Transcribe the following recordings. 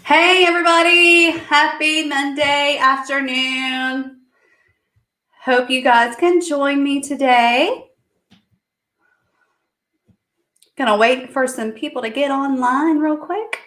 Hey everybody, happy Monday afternoon. Hope you guys can join me today. Gonna wait for some people to get online real quick.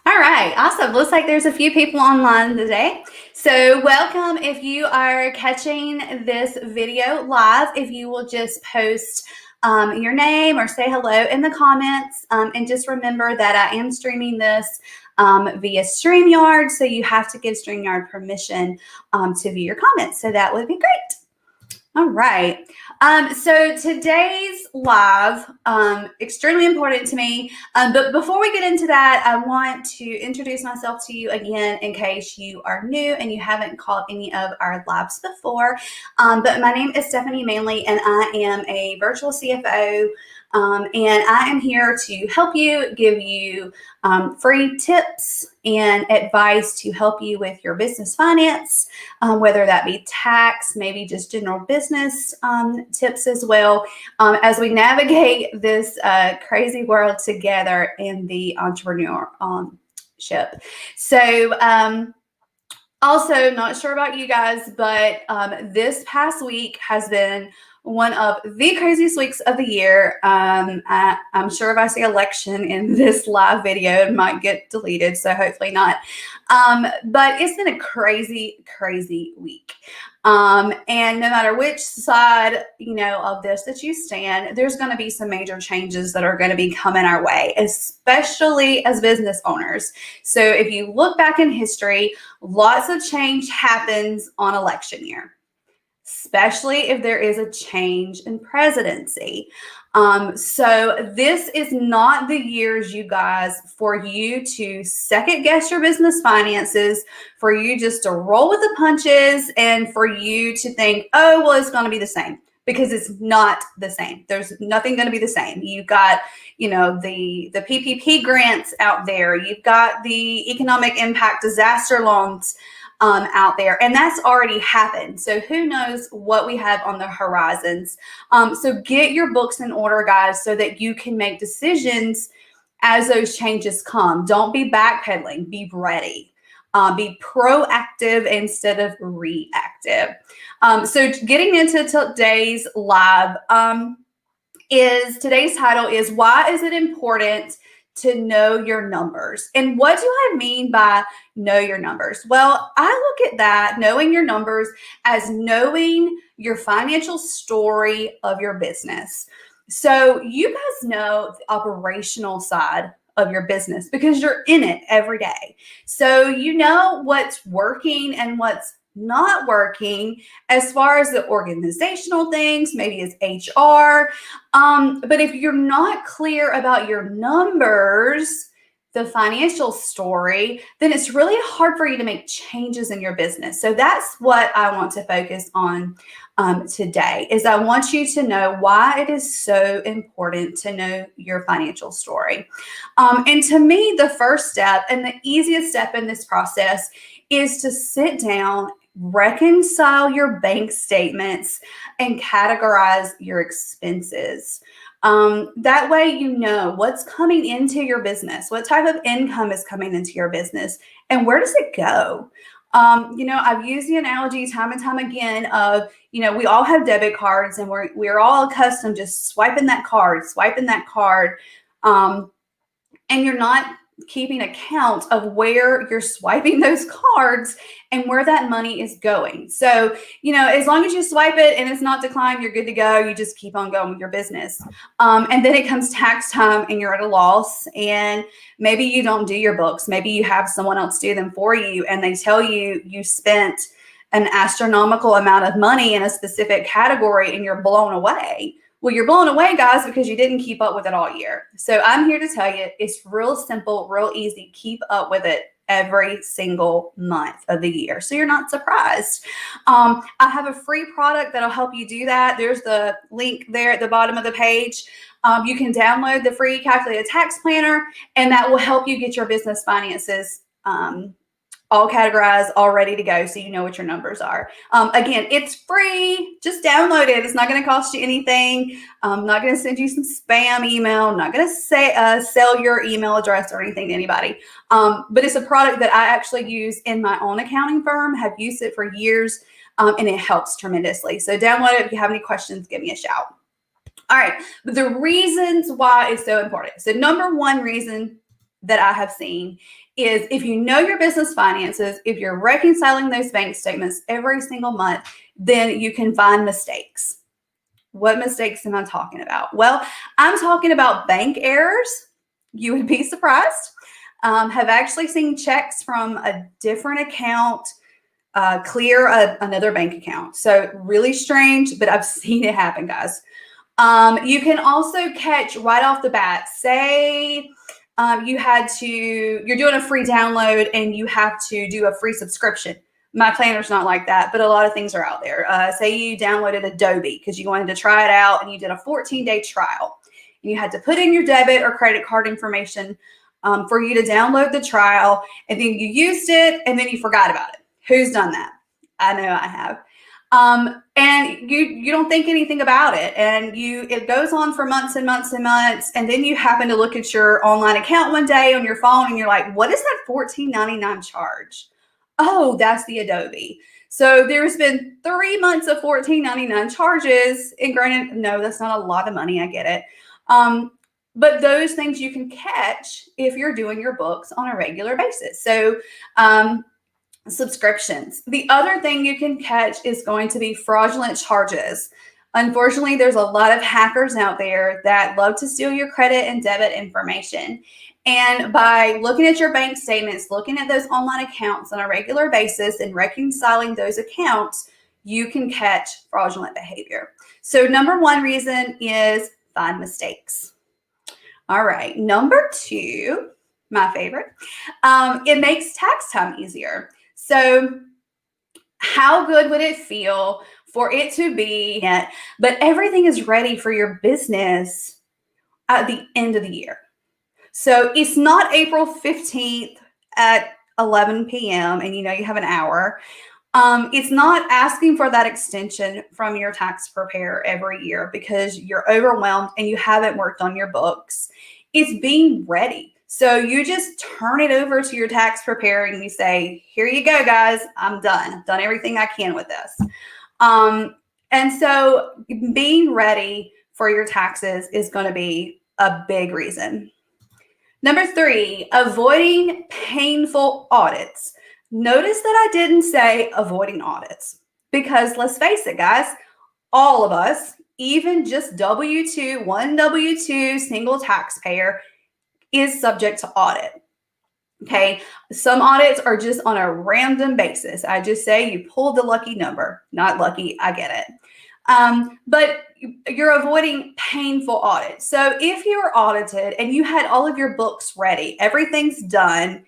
All right, awesome. Looks like there's a few people online today. So welcome if you are catching this video live. If you will just post your name or say hello in the comments. And just remember that I am streaming this via StreamYard. So you have to give StreamYard permission to view your comments. So that would be great. All right. So today's live, extremely important to me. But before we get into that, I want to introduce myself to you again in case you are new and you haven't caught any of our lives before. But my name is Stephanie Manley, and I am a virtual CFO. And I am here to help you, give you free tips and advice to help you with your business finance, whether that be tax, maybe just general business tips as well, as we navigate this crazy world together in the entrepreneurship. So also, not sure about you guys, but this past week has been one of the craziest weeks of the year. I'm sure if I say election in this live video, it might get deleted, so hopefully not. But it's been a crazy, crazy week. And no matter which side, of this that you stand, there's going to be some major changes that are going to be coming our way, especially as business owners. So if you look back in history, lots of change happens on election year, especially if there is a change in presidency. So this is not the years, you guys, for you to second guess your business finances, for you just to roll with the punches, and for you to think, oh, well, it's going to be the same, because it's not the same. There's nothing going to be the same. You've got, the PPP grants out there. You've got the economic impact disaster loans out there, and that's already happened. So who knows what we have on the horizons. So get your books in order, guys, so that you can make decisions as those changes come. Don't be backpedaling. Be ready. Be proactive instead of reactive. So getting into today's live, today's title is, why is it important to know your numbers? And what do I mean by know your numbers? Well, I look at that, knowing your numbers, as knowing your financial story of your business. So you guys know the operational side of your business because you're in it every day. So you know what's working and what's not working as far as the organizational things, maybe as HR. But if you're not clear about your numbers, the financial story, then it's really hard for you to make changes in your business. So that's what I want to focus on today, is I want you to know why it is so important to know your financial story. And to me, the first step and the easiest step in this process is to sit down, reconcile your bank statements, and categorize your expenses. That way you know what's coming into your business, what type of income is coming into your business, and where does it go? I've used the analogy time and time again of, we all have debit cards, and we're all accustomed just swiping that card. And you're not keeping account of where you're swiping those cards and where that money is going. So, as long as you swipe it and it's not declined, you're good to go. You just keep on going with your business. And then it comes tax time and you're at a loss, and maybe you don't do your books. Maybe you have someone else do them for you, and they tell you spent an astronomical amount of money in a specific category and you're blown away. Well, you're blown away, guys, because you didn't keep up with it all year. So I'm here to tell you, it's real simple, real easy. Keep up with it every single month of the year, so you're not surprised. I have a free product that'll help you do that. There's the link there at the bottom of the page. You can download the free calculated tax planner, and that will help you get your business finances all categorized, all ready to go, so you know what your numbers are. Again, it's free. Just download it. It's not going to cost you anything. I'm not going to send you some spam email. I'm not going to say sell your email address or anything to anybody. But it's a product that I actually use in my own accounting firm, have used it for years, and it helps tremendously. So download it. If you have any questions, give me a shout. All right, but the reasons why it's so important. So number one reason that I have seen is if you know your business finances, if you're reconciling those bank statements every single month, then you can find mistakes. What mistakes am I talking about? Well, I'm talking about bank errors. You would be surprised. Have actually seen checks from a different account clear another bank account. So really strange, but I've seen it happen, guys. You can also catch right off the bat, say you're doing a free download and you have to do a free subscription. My planner's not like that, but a lot of things are out there. Say you downloaded Adobe because you wanted to try it out and you did a 14-day trial. And you had to put in your debit or credit card information for you to download the trial, and then you used it and then you forgot about it. Who's done that? I know I have. And you don't think anything about it, and it goes on for months and months and months, and then you happen to look at your online account one day on your phone and you're like, what is that $14.99 charge? Oh, that's the Adobe. So there's been 3 months of $14.99 charges, and granted, no, that's not a lot of money, I get it. But those things you can catch if you're doing your books on a regular basis. So subscriptions. The other thing you can catch is going to be fraudulent charges. Unfortunately, there's a lot of hackers out there that love to steal your credit and debit information. And by looking at your bank statements, looking at those online accounts on a regular basis and reconciling those accounts, you can catch fraudulent behavior. So number one reason is find mistakes. All right, number two, my favorite, it makes tax time easier. So how good would it feel for it to be, but everything is ready for your business at the end of the year? So it's not April 15th at 11 p.m. and you know you have an hour. It's not asking for that extension from your tax preparer every year because you're overwhelmed and you haven't worked on your books. It's being ready. So you just turn it over to your tax preparer and you say, here you go, guys. I'm done. I've done everything I can with this. And so being ready for your taxes is going to be a big reason. Number three, avoiding painful audits. Notice that I didn't say avoiding audits because let's face it, guys, all of us, even just one W-2 single taxpayer, is subject to audit. Okay, some audits are just on a random basis. I just say you pulled the lucky number. Not lucky, I get it. But you're avoiding painful audits. So if you were audited and you had all of your books ready, everything's done,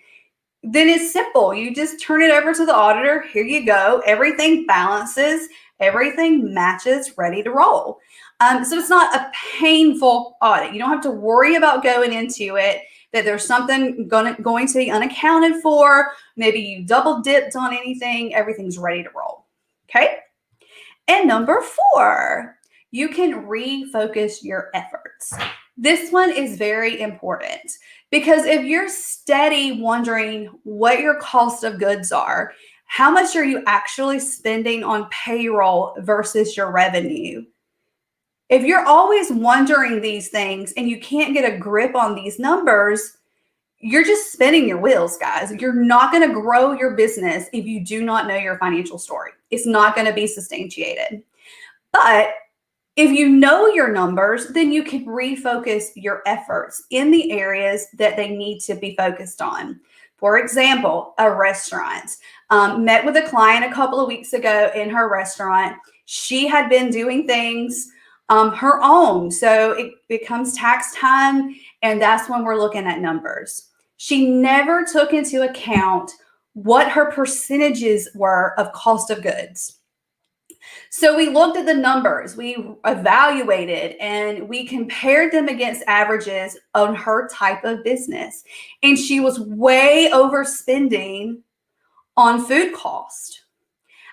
then it's simple. You just turn it over to the auditor. Here you go. Everything balances, everything matches, ready to roll. So it's not a painful audit. You don't have to worry about going into it, that there's something going to be unaccounted for. Maybe you double dipped on anything. Everything's ready to roll. Okay. And number four, you can refocus your efforts. This one is very important because if you're steady wondering what your cost of goods are, how much are you actually spending on payroll versus your revenue? If you're always wondering these things and you can't get a grip on these numbers, you're just spinning your wheels, guys. You're not going to grow your business if you do not know your financial story. It's not going to be substantiated. But if you know your numbers, then you can refocus your efforts in the areas that they need to be focused on. For example, a restaurant. Met with a client a couple of weeks ago in her restaurant. She had been doing things her own. So it becomes tax time, and that's when we're looking at numbers. She never took into account what her percentages were of cost of goods. So we looked at the numbers, we evaluated, and we compared them against averages on her type of business. And she was way overspending on food cost.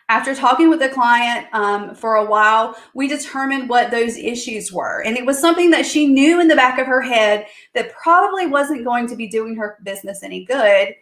After talking with the client for a while, we determined what those issues were. And it was something that she knew in the back of her head that probably wasn't going to be doing her business any good,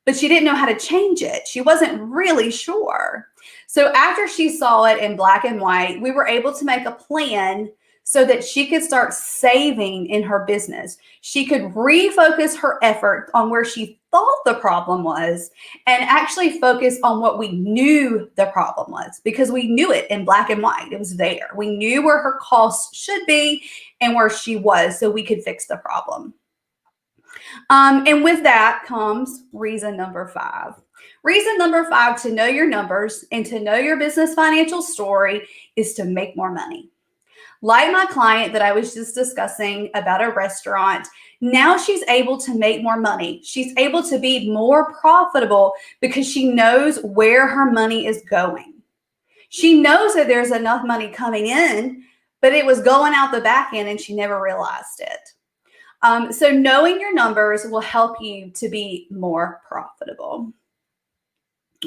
but she didn't know how to change it. She wasn't really sure. So after she saw it in black and white, we were able to make a plan so that she could start saving in her business. She could refocus her effort on where she thought the problem was and actually focus on what we knew the problem was, because we knew it in black and white. It was there. We knew where her costs should be and where she was, so we could fix the problem. And with that comes reason number 5. Reason number 5 to know your numbers and to know your business financial story is to make more money. Like my client that I was just discussing about a restaurant, now she's able to make more money. She's able to be more profitable because she knows where her money is going. She knows that there's enough money coming in, but it was going out the back end and she never realized it. So knowing your numbers will help you to be more profitable.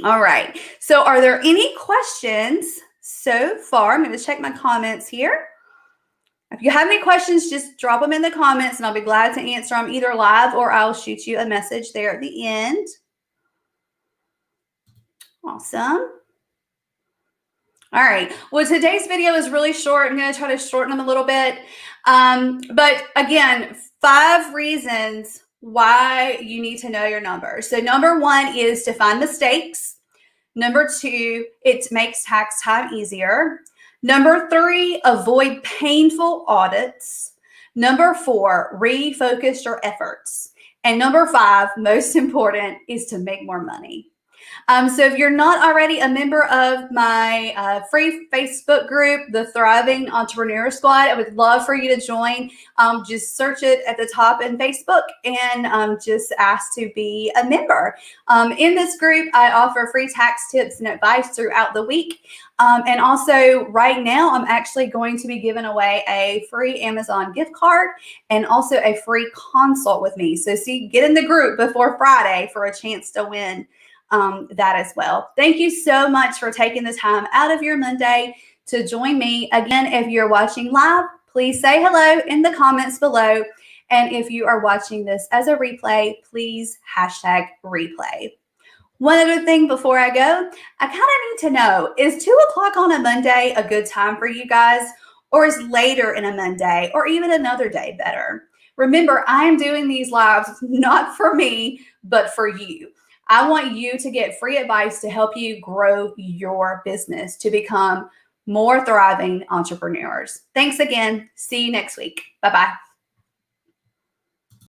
All right. So are there any questions so far? I'm going to check my comments here. If you have any questions, just drop them in the comments and I'll be glad to answer them either live or I'll shoot you a message there at the end. Awesome. All right. Well, today's video is really short. I'm going to try to shorten them a little bit. But again, 5 reasons why you need to know your numbers. So number 1 is to find mistakes. Number 2, it makes tax time easier. Number 3, avoid painful audits. Number 4, refocus your efforts. And number 5, most important, is to make more money. So if you're not already a member of my free Facebook group, the Thriving Entrepreneur Squad, I would love for you to join. Just search it at the top in Facebook and just ask to be a member. In this group, I offer free tax tips and advice throughout the week. And also right now, I'm actually going to be giving away a free Amazon gift card and also a free consult with me. So get in the group before Friday for a chance to win that as well. Thank you so much for taking the time out of your Monday to join me. Again, if you're watching live, please say hello in the comments below. And if you are watching this as a replay, please hashtag replay. One other thing before I go, I kind of need to know, is 2 o'clock on a Monday a good time for you guys? Or is later in a Monday or even another day better? Remember, I am doing these lives not for me, but for you. I want you to get free advice to help you grow your business to become more thriving entrepreneurs. Thanks again. See you next week. Bye-bye.